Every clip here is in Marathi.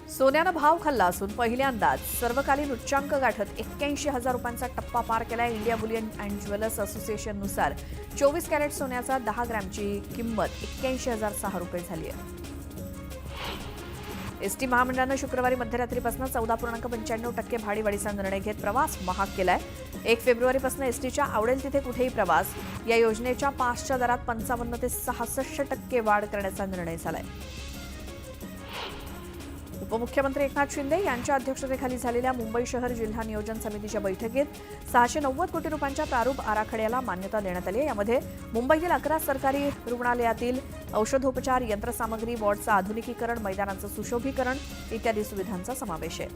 सोन्यानं भाव खाल्ला असून पहिल्यांदाच सर्वकालीन उच्चांक गाठत 81,000 रुपयांचा टप्पा पार केला. इंडिया बुलियन अँड ज्वेलर्स असोसिएशननुसार 24 कॅरेट सोन्याचा 10 ग्रॅमची किंमत 81,006 रुपये झाली आहे. एसटी महामंडळानं शुक्रवारी मध्यरात्रीपासून 14.95% भाडीवाढीचा निर्णय घेत प्रवास महाग केलाय. 1 फेब्रुवारीपासून एसटीच्या आवडेल तिथे कुठेही प्रवास या योजनेच्या पासच्या दरात 55 ते 66% वाढ करण्याचा निर्णय झालाय. उपमुख्यमंत्री एकनाथ शिंदे यांच्या अध्यक्षतेखाली झालेल्या मुंबई शहर जिल्हा नियोजन समितीच्या बैठकीत 690 कोटी रुपयांच्या प्रारूप आराखड्याला मान्यता देण्यात आली. यामध्ये मुंबईतील 11 सरकारी रुग्णालयातील औषधोपचार, यंत्रसामग्री, वॉर्डचं आधुनिकीकरण, मैदानाचं सुशोभीकरण इत्यादी सुविधांचा समावेश आहे.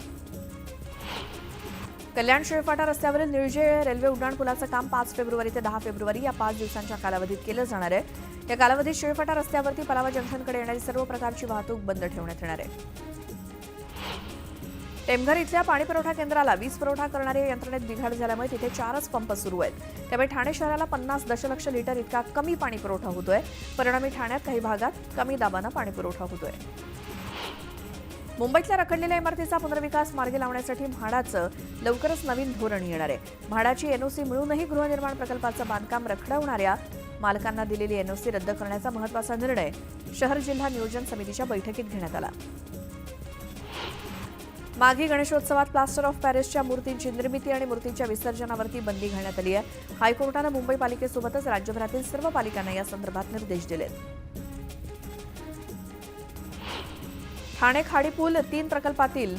कल्याण शिळफाटा रस्त्यावरील निळजे रेल्वे उड्डाणपुलाचं काम 5 फेब्रुवारी ते 10 फेब्रुवारी या 5 दिवसांच्या कालावधीत केलं जाणार आहे. या कालावधीत शिळफाटा रस्त्यावरती पलावा जंक्शनकडे येणारी सर्व प्रकारची वाहतूक बंद ठेवण्यात येणार आहे. टेमघर इथल्या पाणीपुरवठा केंद्राला वीज पुरवठा करणाऱ्या यंत्रणेत बिघाड झाल्यामुळे तिथे 4च पंप सुरू आहेत. त्यामुळे ठाणे शहराला 50 दशलक्ष लिटर इतका कमी पाणीपुरवठा होतोय. परिणामी ठाण्यात काही भागात कमी दाबानं पाणीपुरवठा होतोय. मुंबईतल्या रखडलेल्या इमारतीचा पुनर्विकास मार्गी लावण्यासाठी म्हाडाचं लवकरच नवीन धोरण येणार आहे. म्हाडाची एनओसी मिळूनही गृहनिर्माण प्रकल्पाचं बांधकाम रखडवणाऱ्या मालकांना दिलेली एनओसी रद्द करण्याचा महत्त्वाचा निर्णय शहर जिल्हा नियोजन समितीच्या बैठकीत घेण्यात आला. माघी गणेशोत्सवात प्लास्टर ऑफ पॅरिसच्या मूर्तींची निर्मिती आणि मूर्तींच्या विसर्जनावरती बंदी घालण्यात आली आहे. हायकोर्टानं मुंबई पालिकेसोबतच राज्यभरातील सर्व पालिकांना या संदर्भात निर्देश दिलेत. ठाणे खाडीपूल 3 प्रकल्पातील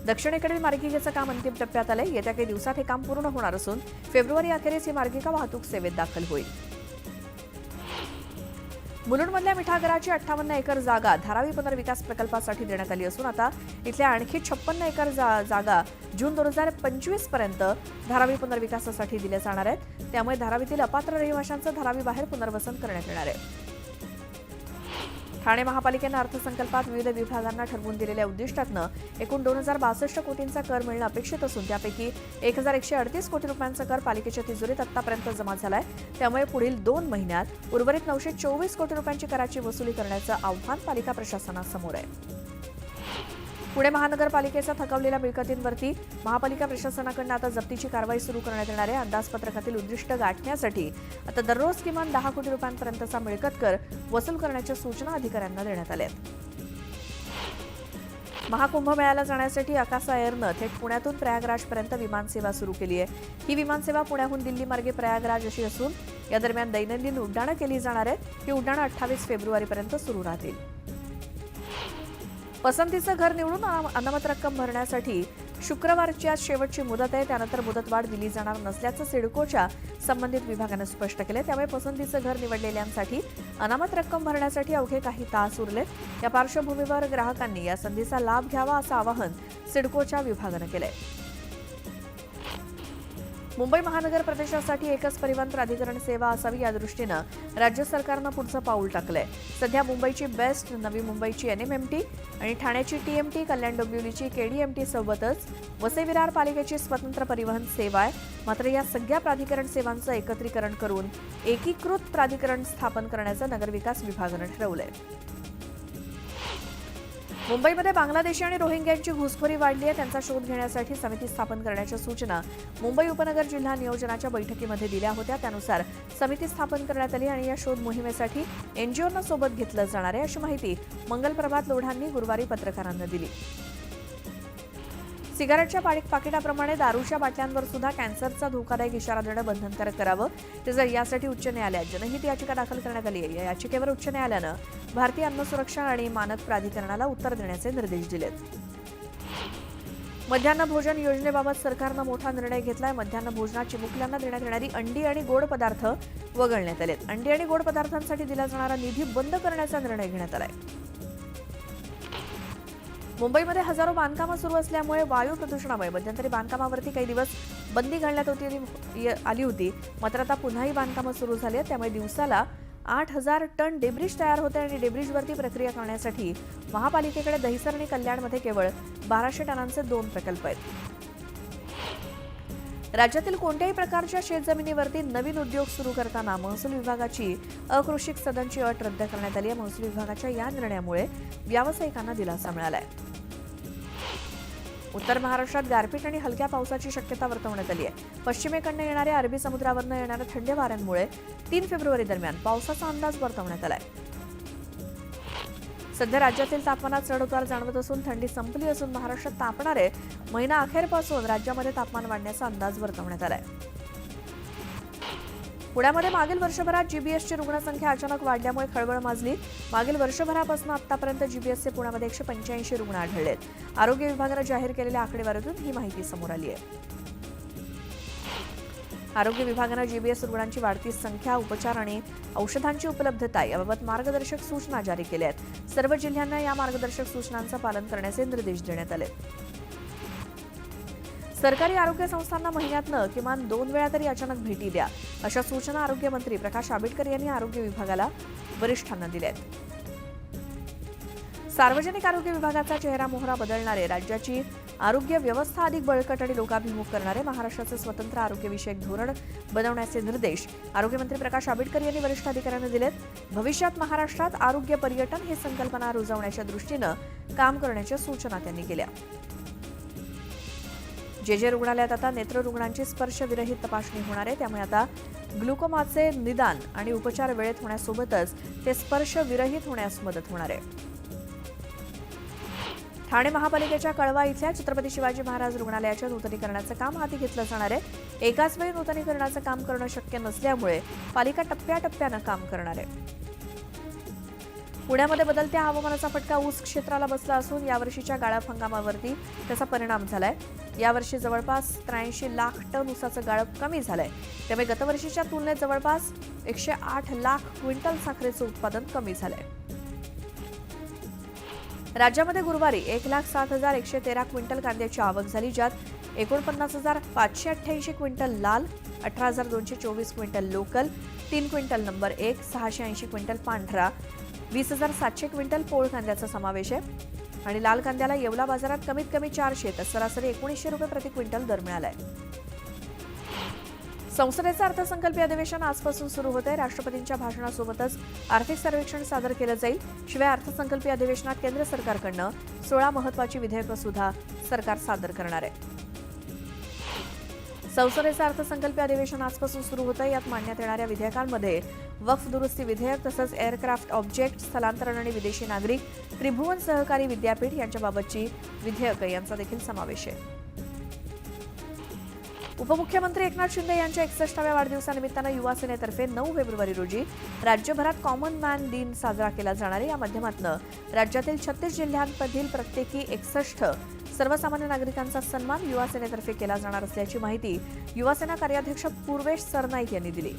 दक्षिणेकडील मार्गिकेचं काम अंतिम टप्प्यात आलंय. येत्या काही दिवसात हे काम पूर्ण होणार असून फेब्रुवारी अखेरीस ही मार्गिका वाहतूक सेवेत दाखल होईल. मुलुंडमधल्या मिठागराची 58 एकर जागा धारावी पुनर्विकास प्रकल्पासाठी देण्यात आली असून आता इथल्या आणखी 56 एकर जागा जून 2025 पर्यंत धारावी पुनर्विकासासाठी दिल्या जाणार आहेत. त्यामुळे धारावीतील अपात्र रहिवाशांचं धारावी बाहेर पुनर्वसन करण्यात येणार आहे. ठाणे महापालिकेनं अर्थसंकल्पात विविध विभागांना ठरवून दिलेल्या उद्दिष्टातनं एकूण 2062 कोटींचा कर मिळणं अपेक्षित असून त्यापैकी 1138 कोटी रुपयांचा कर पालिकेच्या तिजोरीत आतापर्यंत जमा झालाय. त्यामुळे पुढील 2 महिन्यात उर्वरित 924 कोटी रुपयांची कराची वसुली करण्याचं आव्हान पालिका प्रशासनासमोर आहे. पुणे महानगरपालिकेच्या थकवलेल्या मिळकतींवरती महापालिका प्रशासनाकडून आता जप्तीची कारवाई सुरू करण्यात येणार आहे. अंदाजपत्रकातील उद्दिष्ट गाठण्यासाठी आता दररोज किमान 10 कोटी रुपयांपर्यंतचा मिळकत कर वसूल करण्याच्या सूचना अधिकाऱ्यांना देण्यात आल्या आहेत. महाकुंभमेळ्याला जाण्यासाठी आकाशा एअरनं थेट पुण्यातून प्रयागराजपर्यंत विमानसेवा सुरू केली आहे. ही विमानसेवा पुण्याहून दिल्ली मार्गे प्रयागराज अशी असून या दरम्यान दैनंदिन उड्डाणं केली जाणार आहेत. ही उड्डाणं 28 फेब्रुवारीपर्यंत सुरू राहतील. पसंतीचं घर निवडून अनामत रक्कम भरण्यासाठी शुक्रवारची आज शेवटची मुदत आहे. त्यानंतर मुदतवाढ दिली जाणार नसल्याचं सिडकोच्या संबंधित विभागानं स्पष्ट केलं. त्यामुळे पसंतीचं घर निवडलेल्यांसाठी अनामत रक्कम भरण्यासाठी अवघे काही तास उरलेत. या पार्श्वभूमीवर ग्राहकांनी या संधीचा लाभ घ्यावा असं आवाहन सिडकोच्या विभागानं केलंय. मुंबई महानगर प्रदेशासाठी एकच परिवहन प्राधिकरण सेवा असावी या दृष्टीनं राज्य सरकारनं पुढचं पाऊल टाकलंय. सध्या मुंबईची बेस्ट, नवी मुंबईची NMMT आणि ठाण्याची TMT, कल्याण डोंबिवलीची KDMT सोबतच वसई विरार पालिकेची स्वतंत्र परिवहन सेवा आहे. मात्र या सगळ्या प्राधिकरण सेवांचं एकत्रीकरण करून एकीकृत प्राधिकरण स्थापन करण्याचं नगरविकास विभागानं ठरवलंय. मुंबईमध्ये बांगलादेशी आणि रोहिंग्यांची घुसखोरी वाढली आहे. त्यांचा शोध घेण्यासाठी समिती स्थापन करण्याच्या सूचना मुंबई उपनगर जिल्हा नियोजनाच्या बैठकीमध्ये दिल्या होत्या. त्यानुसार समिती स्थापन करण्यात आली आणि या शोध मोहिमेसाठी NGOंना सोबत घेतलं जाणार आहे अशी माहिती मंगलप्रभात लोढांनी गुरुवारी पत्रकारांना दिली. सिगारेटच्या पाकिटाप्रमाणे दारूच्या बाटल्यांवर सुद्धा कॅन्सरचा धोकादायक इशारा देणं बंधनकारक करावं. यासाठी उच्च न्यायालयात जनहित याचिका दाखल करण्यात आली आहे. या याचिकेवर उच्च न्यायालयानं भारतीय अन्न सुरक्षा आणि मानक प्राधिकरणाला उत्तर देण्याचे निर्देश दिलेत. मध्यान्ह भोजन योजनेबाबत सरकारनं मोठा निर्णय घेतलाय. मध्यान्ह भोजनात चिमुकल्यांना देण्यात येणारी अंडी आणि गोड पदार्थ वगळण्यात आलेत. अंडी आणि गोड पदार्थांसाठी दिला जाणारा निधी बंद करण्याचा निर्णय घेण्यात आलाय. मुंबईमध्ये हजारो बांधकामं सुरू असल्यामुळे वायू प्रदूषणामुळे मध्यंतरी बांधकामावरती काही दिवस बंदी घालण्यात आली होती. मात्र आता पुन्हा ही बांधकामं सुरू झाली आहेत. त्यामुळे दिवसाला 8,000 टन डेब्रिज तयार होते आणि डेब्रिजवरती प्रक्रिया करण्यासाठी महापालिकेकडे दहिसर आणि कल्याणमध्ये केवळ 1200 टनांचे 2 प्रकल्प आहेत. राज्यातील कोणत्याही प्रकारच्या शेतजमिनीवरती नवीन उद्योग सुरू करताना महसूल विभागाची अकृषिक सदनची अट रद्द करण्यात आली आहे. महसूल विभागाच्या या निर्णयामुळे व्यावसायिकांना दिलासा मिळाला आहे. उत्तर महाराष्ट्रात गारपीट आणि हलक्या पावसाची शक्यता वर्तवण्यात आली आहे. पश्चिमेकडनं येणाऱ्या अरबी समुद्रावरनं येणाऱ्या थंड वाऱ्यांमुळे 3 फेब्रुवारी दरम्यान पावसाचा अंदाज वर्तवण्यात आलाय. सध्या राज्यातील तापमानात चढउतार जाणवत असून थंडी संपली असून महाराष्ट्रात तापणारे महिना अखेरपासून राज्यामध्ये तापमान वाढण्याचा अंदाज वर्तवण्यात आलाय. पुण्यामध्ये मागील वर्षभरात जीबीएसची रुग्णसंख्या अचानक वाढल्यामुळे खळबळ माजली. मागील वर्षभरापासून आतापर्यंत जीबीएसचे पुण्यामध्ये 185 रुग्ण आढळलेत. आरोग्य विभागानं जाहीर केलेल्या आकडेवारीतून ही माहिती समोर आली आहे. आरोग्य विभागानं जीबीएस रुग्णांची वाढती संख्या, उपचार आणि औषधांची उपलब्धता याबाबत मार्गदर्शक सूचना जारी केल्या आहेत. सर्व जिल्ह्यांना या मार्गदर्शक सूचनांचं पालन करण्याचे निर्देश देण्यात आले. सरकारी आरोग्य संस्थांना महिन्यातनं किमान 2 वेळा तरी अचानक भेटी द्या, अशा सूचना आरोग्यमंत्री प्रकाश आंबेडकर यांनी आरोग्य विभागाला वरिष्ठांना दिल्या आहेत. सार्वजनिक आरोग्य विभागाचा चेहरा मोहरा बदलणारे, राज्याची आरोग्य व्यवस्था अधिक बळकट आणि लोकाभिमुख करणारे महाराष्ट्राचे स्वतंत्र आरोग्यविषयक धोरण बनवण्याचे निर्देश आरोग्यमंत्री प्रकाश आंबेडकर यांनी वरिष्ठ अधिकाऱ्यांना दिलेत. भविष्यात महाराष्ट्रात आरोग्य पर्यटन ही संकल्पना रुजवण्याच्या दृष्टीनं काम करण्याच्या सूचना त्यांनी केल्या. जे रुग्णालयात आता नेत्र रुग्णांची स्पर्शविरहित तपासणी होणार आहे, त्यामुळे आता ग्लुकोमाचे निदान आणि उपचार वेळेत होण्यासोबतच ते स्पर्शविरहित होण्यास मदत होणार आहे. ठाणे महापालिकेच्या कळवा इथल्या छत्रपती शिवाजी महाराज रुग्णालयाच्या नूतनीकरणाचं काम हाती घेतलं जाणार आहे. एकाच वेळी नूतनीकरणाचं काम करणं शक्य नसल्यामुळे पालिका टप्प्याटप्प्यानं काम करणार आहे. पुण्यामध्ये बदलत्या हवामानाचा फटका ऊस क्षेत्राला बसला असून यावर्षीच्या गाळप हंगामावरती त्याचा परिणाम झालाय. यावर्षी जवळपास 83 लाख टन ऊसाचं गाळप कमी झालंय. त्यामुळे गतवर्षीच्या तुलनेत जवळपास 108 लाख क्विंटल साखरेचं उत्पादन कमी झालंय. राज्यामध्ये गुरुवारी 1,07,113 क्विंटल कांद्याची आवक झाली, ज्यात 49,588 क्विंटल लाल, 18,224 quintal local, 3 quintal number 1, 680 quintal पांढरा, 20,700 क्विंटल पोळ कांद्याचा समावेश आहे. आणि लाल कांद्याला येवला बाजारात कमीत कमी 400 तर सरासरी 1900 रुपये प्रति क्विंटल दर मिळालाय. संसदेचं अर्थसंकल्पीय अधिवेशन आजपासून सुरू होत आहे. राष्ट्रपतींच्या भाषणासोबतच आर्थिक सर्वेक्षण सादर केलं जाईल. शिवाय अर्थसंकल्पीय अधिवेशनात केंद्र सरकारकडनं 16 महत्त्वाची विधेयकं सुद्धा सरकार सादर करणार आहे. संसदेचं अर्थसंकल्पीय अधिवेशन आजपासून सुरू होतं. यात मांडण्यात येणाऱ्या विधेयकांमध्ये वक्फ दुरुस्ती विधेयक, तसंच एअरक्राफ्ट ऑब्जेक्ट, स्थलांतरण आणि विदेशी नागरिक, त्रिभुवन सहकारी विद्यापीठ यांच्याबाबतची विधेयकं यांचा देखील समावेश आहे. उपमुख्यमंत्री एकनाथ शिंदे यांच्या 61व्या वाढदिवसानिमित्तानं युवा सेनेतर्फे 9 फेब्रुवारी रोजी राज्यभरात कॉमन मॅन दिन साजरा केला जाणार आहे. या माध्यमातून राज्यातील 36 जिल्ह्यांमधील प्रत्येकी 61 सर्वसामान्य नागरिकांचा सन्मान युवा सेनेतर्फे केला जाणार असल्याची माहिती युवासेना कार्याध्यक्ष पूर्वेश सरनाईक यांनी दिली.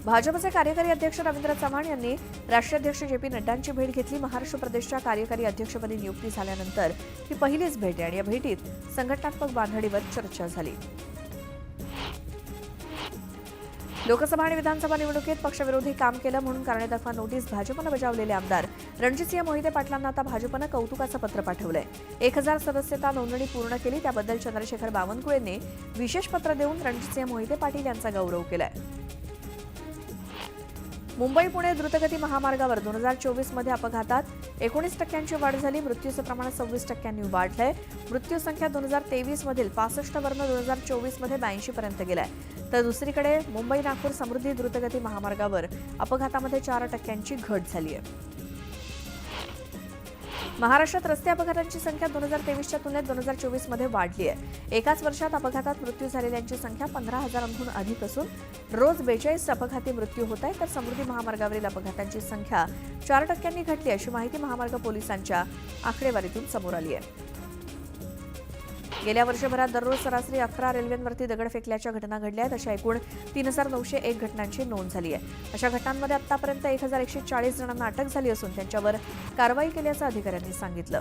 भाजपचे कार्यकारी अध्यक्ष रवींद्र चव्हाण यांनी राष्ट्रीय अध्यक्ष जे.पी. नड्डांची भेट घेतली. महाराष्ट्र प्रदेशच्या कार्यकारी अध्यक्षपदी नियुक्ती झाल्यानंतर ही पहिलीच भेट आहे आणि या भेटीत संघटनात्मक बांधणीवर चर्चा झाली. लोकसभा आणि विधानसभा निवडणुकीत पक्षविरोधी काम केलं म्हणून कारणे नोटीस भाजपनं बजावलेले आमदार रणजितसिंह मोहिते पाटलांना आता भाजपनं कौतुकाचं पत्र पाठवलंय. 1000 सदस्यता नोंदणी पूर्ण केली, त्याबद्दल चंद्रशेखर बावनकुळेंनी विशेष पत्र देऊन रणजितसिंह मोहिते पाटील यांचा गौरव केलाय. मुंबई पुणे द्रुतगती महामार्गावर 2024 मध्ये अपघातात 19% वाढ झाली. मृत्यूचं प्रमाण 26% वाढलंय. मृत्यू संख्या 2023 मधील 65 वरून 2024 मध्ये 82 पर्यंत गेलाय. तर दुसरीकडे मुंबई नागपूर समृद्धी द्रुतगती महामार्गावर अपघातामध्ये 4% घट झाली आहे. महाराष्ट्रात रस्ते अपघातांची संख्या 2023च्या तुलनेत 2024 मध्ये वाढली आहे. एकाच वर्षात अपघातात मृत्यू झालेल्यांची संख्या 15,000हून अधिक असून रोज 42 अपघाती मृत्यू होत आहे. तर समृद्धी महामार्गावरील अपघातांची संख्या 4% घटली अशी माहिती महामार्ग पोलिसांच्या आकडेवारीतून समोर आली आहे. गेल्या वर्षभरात दररोज सरासरी 11 रेल्वेंवरती दगड फेकल्याच्या घटना घडल्या आहेत. अशा एकूण 3,901 घटनांची नोंद झाली आहे. अशा घटनांमध्ये आतापर्यंत 1,140 जणांना अटक झाली असून त्यांच्यावर कारवाई केल्याचं अधिकाऱ्यांनी सांगितलं.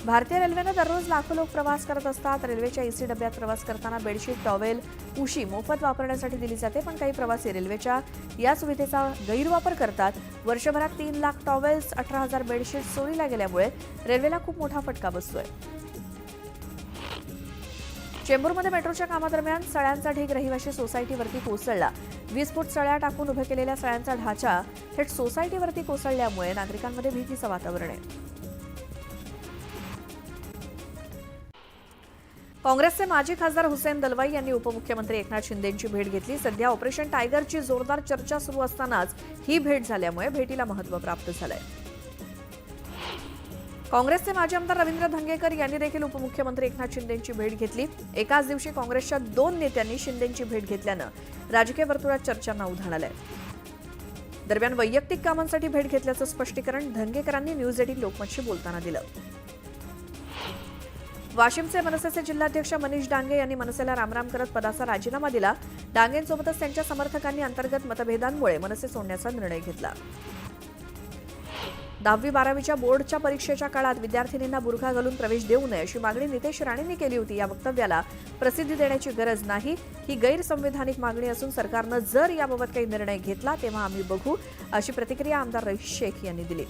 भारतीय रेल्वेनं दररोज लाखो लोक प्रवास करत असतात. रेल्वेच्या एसी डब्यात प्रवास करताना बेडशीट, टॉवेल, उशी मोफत वापरण्यासाठी दिली जाते, पण काही प्रवासी रेल्वेच्या या सुविधेचा गैरवापर करतात. वर्षभरात 3 लाख टॉवेल्स, 18,000 बेडशीट चोरीला गेल्यामुळे रेल्वेला खूप मोठा फटका बसतोय. चेंबूरमध्ये मेट्रोच्या कामादरम्यान सळ्यांचा ढीग रहिवाशी सोसायटीवरती कोसळला. 20 फूट सळ्या टाकून उभे केलेल्या सळ्यांचा ढाचा थेट सोसायटीवरती कोसळल्यामुळे नागरिकांमध्ये भीतीचं वातावरण आहे. काँग्रेसचे माजी खासदार हुसेन दलवाई यांनी उपमुख्यमंत्री एकनाथ शिंदेंची भेट घेतली. सध्या ऑपरेशन टायगरची जोरदार चर्चा सुरू असतानाच ही भेट झाल्यामुळे भेटीला महत्त्व प्राप्त झालंय. काँग्रेसचे माजी आमदार रवींद्र धंगेकर यांनी देखील उपमुख्यमंत्री एकनाथ शिंदेंची भेट घेतली. एकाच दिवशी काँग्रेसच्या 2 नेत्यांनी शिंदेंची भेट घेतल्यानं राजकीय वर्तुळात चर्चांना उधाण आलंय. दरम्यान वैयक्तिक कामांसाठी भेट घेतल्याचं स्पष्टीकरण धंगेकरांनी न्यूज 18 लोकमतशी बोलताना दिलं. वाशिमचे मनसेचे जिल्हाध्यक्ष मनीष डांगे यांनी मनसेला रामराम करत पदाचा राजीनामा दिला. डांगेंसोबतच त्यांच्या समर्थकांनी अंतर्गत मतभेदांमुळे मनसे सोडण्याचा निर्णय घेतला. 10वी-12वीच्या बोर्डच्या परीक्षेच्या काळात विद्यार्थिनींना बुरखा घालून प्रवेश देऊ नये अशी मागणी नितेश राणेंनी केली होती. या वक्तव्याला प्रसिद्धी देण्याची गरज नाही, ही गैरसंविधानिक मागणी असून सरकारनं जर याबाबत काही निर्णय घेतला तेव्हा आम्ही बघू, अशी प्रतिक्रिया आमदार रईस शेख यांनी दिली.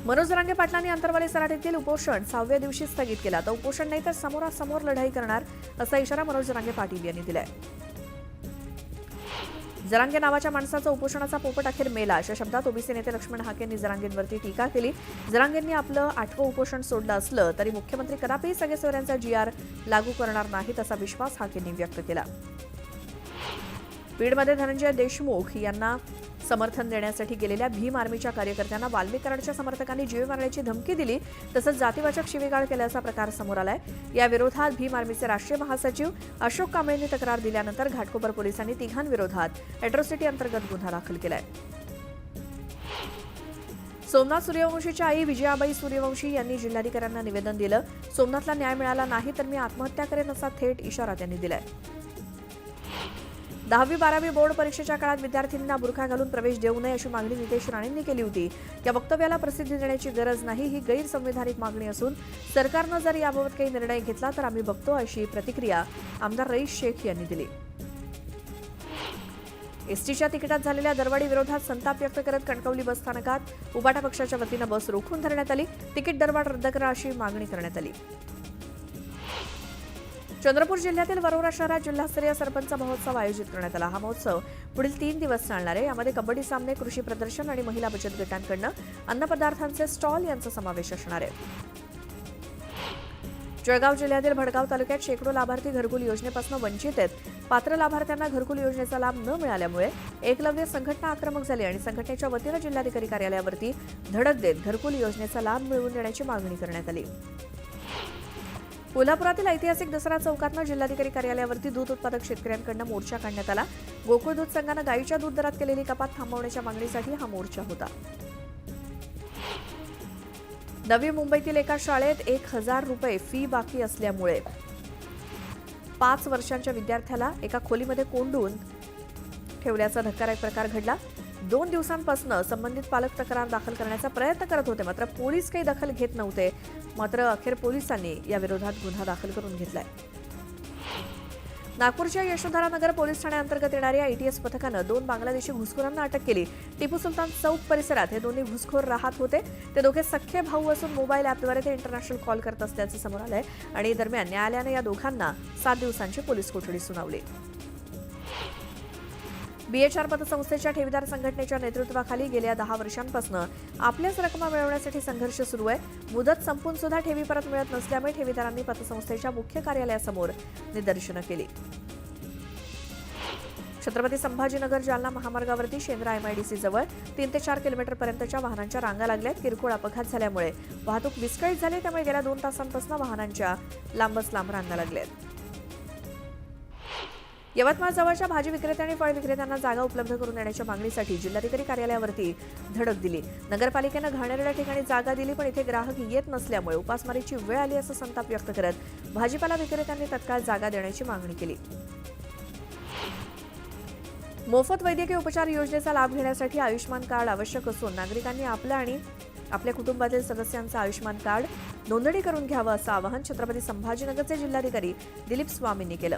मनोज जरांगे पाटलांनी अंतरवाली सराटीतील उपोषण 6व्या दिवशी स्थगित केलं. आता उपोषण नाही तर समोरासमोर लढाई करणार असा इशारा मनोज जरांगे पाटील यांनी दिलाय. जरांगे नावाच्या माणसाचा उपोषणाचा पोपट अखेर मेला अशा शब्दात ओबीसी नेते लक्ष्मण हाकेंनी जरांगेंवरती टीका केली. जरांगेंनी आपलं 8वं उपोषण सोडलं असलं तरी मुख्यमंत्री कदापिही सगळे सोयऱ्यांचा GR लागू करणार नाहीत असा विश्वास हाकेंनी व्यक्त केला. बीडमध्ये धनंजय देशमुख यांना समर्थन देण्यासाठी गेलेल्या भीम आर्मीच्या कार्यकर्त्यांना वाल्मिक कराडच्या समर्थकांनी जीवे मारण्याची धमकी दिली, तसंच जातीवाचक शिवीगाळ केल्याचा प्रकार समोर आलाय. या विरोधात भीम आर्मीचे राष्ट्रीय महासचिव अशोक कांबळेंनी तक्रार दिल्यानंतर घाटकोपर पोलिसांनी तिघांविरोधात अॅट्रॉसिटी अंतर्गत गुन्हा दाखल केलाय. सोमनाथ सूर्यवंशीच्या आई विजयाबाई सूर्यवंशी यांनी जिल्हाधिकाऱ्यांना निवेदन दिलं. सोमनाथला न्याय मिळाला नाही तर मी आत्महत्या करेन असा थेट इशारा त्यांनी दिलाय. 10वी-12वी बोर्ड परीक्षेच्या काळात विद्यार्थ्यांना बुरखा घालून प्रवेश देऊ नये अशी मागणी नितेश राणेंनी केली होती. या वक्तव्याला प्रसिद्धी देण्याची गरज नाही, ही गैरसंविधानिक मागणी असून सरकारनं जर याबाबत काही निर्णय घेतला तर आम्ही बघतो, अशी प्रतिक्रिया आमदार रईस शेख यांनी दिली. एसटीच्या तिकिटात झालेल्या दरवाढी विरोधात संताप व्यक्त करत कणकवली बस स्थानकात उबाटा पक्षाच्या वतीनं बस रोखून धरण्यात आली. तिकीट दरवाढ रद्द करा अशी मागणी करण्यात आली. चंद्रपूर जिल्ह्यातील वरोरा शहरात जिल्हास्तरीय सरपंच महोत्सव आयोजित करण्यात आला. हा महोत्सव पुढील 3 दिवस चालणार आहे. यामध्ये कबड्डी सामने, कृषी प्रदर्शन आणि महिला बचत गटांकडून अन्नपदार्थांचे स्टॉल यांचा समावेश असणार आहे. जळगाव जिल्ह्यातील भडगाव तालुक्यात शेकडो लाभार्थी घरकुल योजनेपासून वंचित आहेत. पात्र लाभार्थ्यांना घरकुल योजनेचा लाभ न मिळाल्यामुळे एकलव्य संघटना आक्रमक झाली आणि संघटनेच्या वतीनं जिल्हाधिकारी कार्यालयावरती धडक देत घरकुल योजनेचा लाभ मिळवून देण्याची मागणी करण्यात आली. कोल्हापुरातील ऐतिहासिक दसरा चौकातनं जिल्हाधिकारी कार्यालयावरती दूध उत्पादक शेतकऱ्यांकडून मोर्चा काढण्यात आला. गोकुळ दूध संघानं गायीच्या दूध दरात केलेली कपात थांबवण्याच्या मागणीसाठी हा मोर्चा होता. नवी मुंबईतील एका शाळेत 1000 रुपये फी बाकी असल्यामुळे 5 वर्षांच्या विद्यार्थ्याला एका खोलीमध्ये कोंडून ठेवल्याचा धक्कादायक प्रकार घडला. 2 दिवसांपासून संबंधित पालक तक्रार दाखल करण्याचा प्रयत्न करत होते, मात्र पोलीस काही दखल घेत नव्हते. मात्र अखेर पोलिसांनी या विरोधात गुन्हा दाखल करून घेतलाय. नागपूरच्या यशोधरा नगर पोलीस ठाण्याअंतर्गत येणाऱ्या ATS पथकानं 2 बांगलादेशी घुसखोरांना अटक केली. टिपू सुलतान चौक परिसरात हे दोन्ही घुसखोर राहत होते. ते दोघे सख्खे भाऊ असून मोबाईल ॲपद्वारे ते इंटरनॅशनल कॉल करत असल्याचं समोर आलंय आणि दरम्यान न्यायालयानं या दोघांना 7 दिवसांची पोलीस कोठडी सुनावली. BHR पतसंस्थेच्या ठेवीदार संघटनेच्या नेतृत्वाखाली गेल्या 10 वर्षांपासून आपल्याच रकमा मिळवण्यासाठी संघर्ष सुरू आहे. मुदत संपून सुद्धा ठेवी परत मिळत नसल्यामुळे ठेवीदारांनी पतसंस्थेच्या मुख्य कार्यालयासमोर निदर्शनं केली. छत्रपती संभाजीनगर जालना महामार्गावरती शेंद्रा MIDC जवळ 3 ते 4 किलोमीटरपर्यंतच्या वाहनांच्या रांगा लागल्यात. किरकोळ अपघात झाल्यामुळे वाहतूक विस्कळीत झाली, त्यामुळे गेल्या 2 तासांपासून वाहनांच्या लांबच लांब रांगा लागल्यात. यवतमाळ जवळच्या भाजी विक्रेते आणि फळ विक्रेत्यांना जागा उपलब्ध करून देण्याच्या मागणीसाठी जिल्हाधिकारी कार्यालयावरती धडक दिली. नगरपालिकेनं घाणेरड्या ठिकाणी जागा दिली, पण इथे ग्राहक येत नसल्यामुळे उपासमारीची वेळ आली असं संताप व्यक्त करत भाजीपाला विक्रेत्यांनी तत्काळ जागा देण्याची मागणी केली. मोफत वैद्यकीय उपचार योजनेचा लाभ घेण्यासाठी आयुष्यमान कार्ड आवश्यक असून नागरिकांनी आपलं आणि आपल्या कुटुंबातील सदस्यांचं आयुष्यमान कार्ड नोंदणी करून घ्यावं असं आवाहन छत्रपती संभाजीनगरचे जिल्हाधिकारी दिलीप स्वामींनी केलं.